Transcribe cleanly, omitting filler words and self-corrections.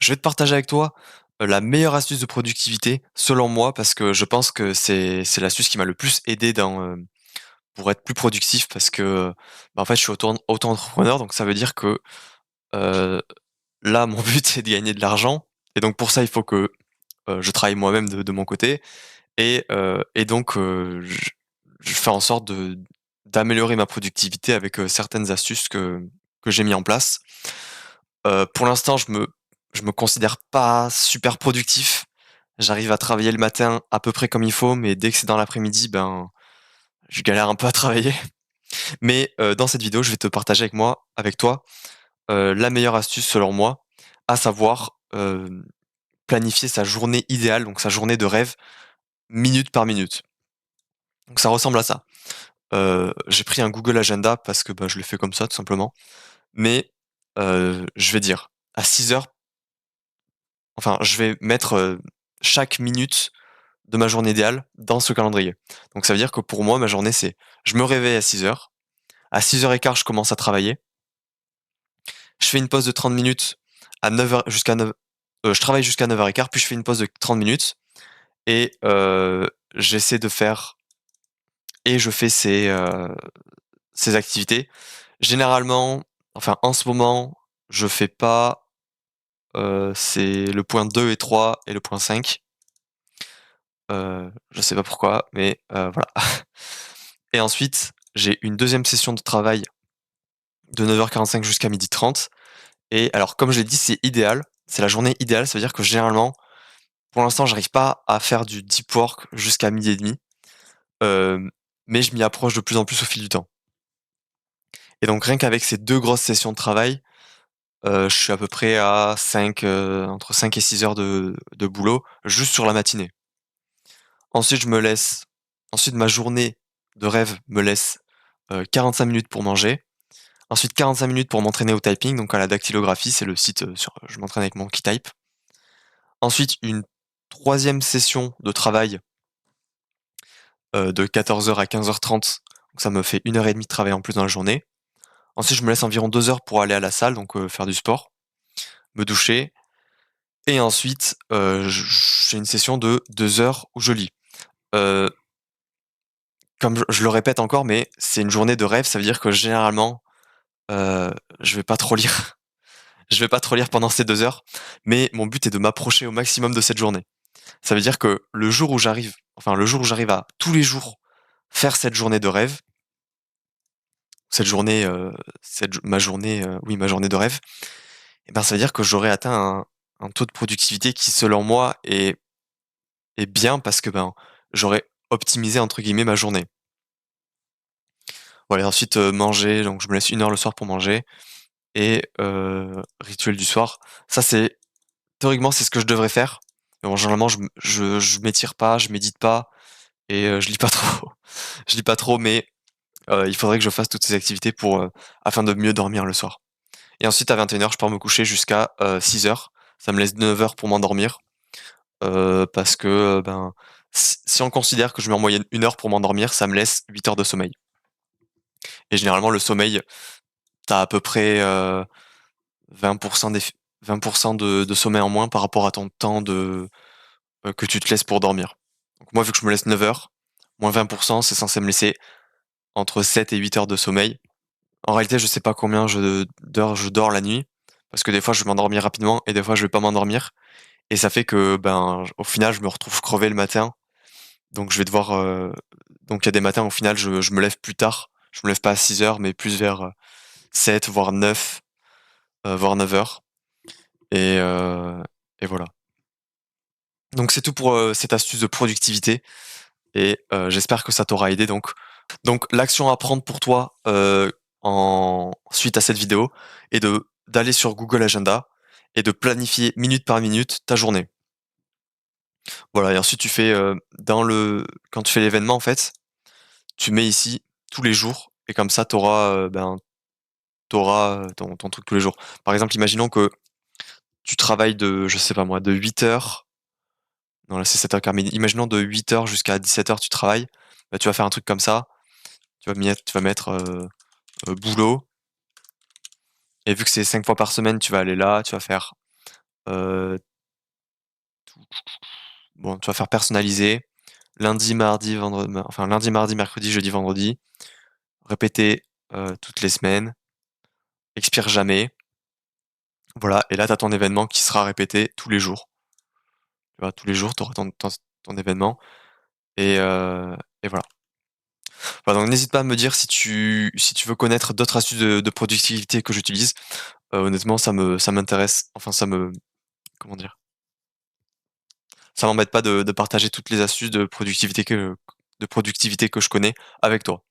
Je vais te partager avec toi, la meilleure astuce de productivité selon moi parce que je pense que c'est l'astuce qui m'a le plus aidé pour être plus productif parce que, en fait, je suis auto-entrepreneur donc ça veut dire que, heu, là, mon but, c'est de gagner de l'argent et donc pour ça, il faut que, je travaille moi-même de mon côté et donc je fais en sorte d'améliorer ma productivité avec, certaines astuces que j'ai mis en place. Pour l'instant, je me considère pas super productif. J'arrive à travailler le matin à peu près comme il faut, mais dès que c'est dans l'après-midi, ben, je galère un peu à travailler. Mais, dans cette vidéo, je vais te partager avec toi, la meilleure astuce selon moi, à savoir, planifier sa journée idéale, donc sa journée de rêve, minute par minute. Donc ça ressemble à ça. J'ai pris un Google Agenda parce que, bah, je le fais comme ça tout simplement, mais, je vais dire à 6 heures. Enfin, je vais mettre, chaque minute de ma journée idéale dans ce calendrier. Donc ça veut dire que pour moi, ma journée, c'est je me réveille à 6 heures. À 6h15, je commence à travailler. Je fais une pause de 30 minutes à 9 heures jusqu'à 9 je travaille jusqu'à 9h15, puis je fais une pause de 30 minutes et j'essaie de faire et je fais ces activités. Généralement, enfin, en ce moment, je fais pas, c'est le point 2 et 3 et le point 5. Je sais pas pourquoi, mais voilà. Et ensuite, j'ai une deuxième session de travail de 9h45 jusqu'à 12h30 et alors comme je l'ai dit, c'est idéal, c'est la journée idéale, ça veut dire que généralement, pour l'instant, j'arrive pas à faire du deep work jusqu'à 12h30, hem, mais je m'y approche de plus en plus au fil du temps. Et donc rien qu'avec ces 2 grosses sessions de travail, je suis à peu près à entre 5 et 6 heures de boulot, juste sur la matinée. Ensuite, je me laisse ensuite ma journée de rêve me laisse, 45 minutes pour manger. Ensuite 45 minutes pour m'entraîner au typing, donc à la dactylographie, c'est le site, je m'entraîne avec mon Keytype. Ensuite une troisième session de travail, de 14 heures à 15h30, donc ça me fait 1 heure et demie de travail en plus dans la journée. Ensuite, je me laisse environ 2 heures pour aller à la salle, donc faire du sport, me doucher et ensuite, j'ai une session de 2 heures où je lis. Heu, Comme je le répète encore, mais c'est une journée de rêve, ça veut dire que généralement, heu, je vais pas trop lire. Je vais pas trop lire pendant ces 2 heures, mais mon but est de m'approcher au maximum de cette journée. Ça veut dire que le jour où j'arrive à tous les jours faire cette journée de rêve, cette journée, cette jo ma journée, oui, ma journée de rêve, et ben, ça veut dire que j'aurai atteint un taux de productivité qui, selon moi, est bien parce que, ben, j'aurai «optimisé» entre guillemets ma journée. Voilà, et ensuite, manger, donc je me laisse 1 heure le soir pour manger et rituel du soir. Ça, c'est théoriquement, c'est ce que je devrais faire. Mais bon, généralement, je m'étire pas, je médite pas et je lis pas trop. Je lis pas trop, mais il faudrait que je fasse toutes ces activités afin de mieux dormir le soir. Et ensuite à 21 heures, je pars me coucher jusqu'à, 6 heures. Ça me laisse 9 heures pour m'endormir, parce que, ben, si on considère que je mets en moyenne 1 heure pour m'endormir, ça me laisse 8 heures de sommeil. Et généralement le sommeil, tu as à peu près, 20 d'eff 20 de sommeil en moins par rapport à ton temps que tu te laisses pour dormir. Donc moi, vu que je me laisse 9 heures, moins 20 c'est censé me laisser entre 7 et 8 heures de sommeil. En réalité, je sais pas combien d'heures je dors la nuit, parce que des fois, je vais m'endormir rapidement et des fois, je vais pas m'endormir et ça fait que, ben, au final, je me retrouve crevé le matin. Donc je vais devoir, donc il y a des matins, au final, je me lève plus tard. Je me lève pas à 6 heures, mais plus vers, 7 voire 9, voire 9 heures et voilà. Donc c'est tout pour, cette astuce de productivité et j'espère que ça t'aura aidé donc l'action à prendre pour toi, en suite à cette vidéo est d'aller sur Google Agenda et de planifier minute par minute ta journée. Voilà, et ensuite tu fais, quand tu fais l'événement en fait, tu mets ici tous les jours et comme ça tu auras, ton truc tous les jours. Par exemple, imaginons que tu travailles je sais pas moi, de 8 heures. Non là c'est 7h15, mais imaginons de 8 heures jusqu'à 17 heures tu travailles, bah, tu vas faire un truc comme ça, tu vas mettre, boulot et vu que c'est 5 fois par semaine, tu vas aller là, tu vas faire Heu, bon, tu vas faire personnaliser, lundi, mardi, enfin lundi, mardi, mercredi, jeudi, vendredi, répéter, toutes les semaines, expire jamais. Voilà et là, tu as ton événement qui sera répété tous les jours. Tu vois? Tous les jours, tu auras ton événement et voilà. Voilà, donc n'hésite pas à me dire si tu veux connaître d'autres astuces de productivité que j'utilise. Honnêtement, ça m'intéresse, enfin comment dire? Ça m'embête pas de partager toutes les astuces de productivité que je connais avec toi.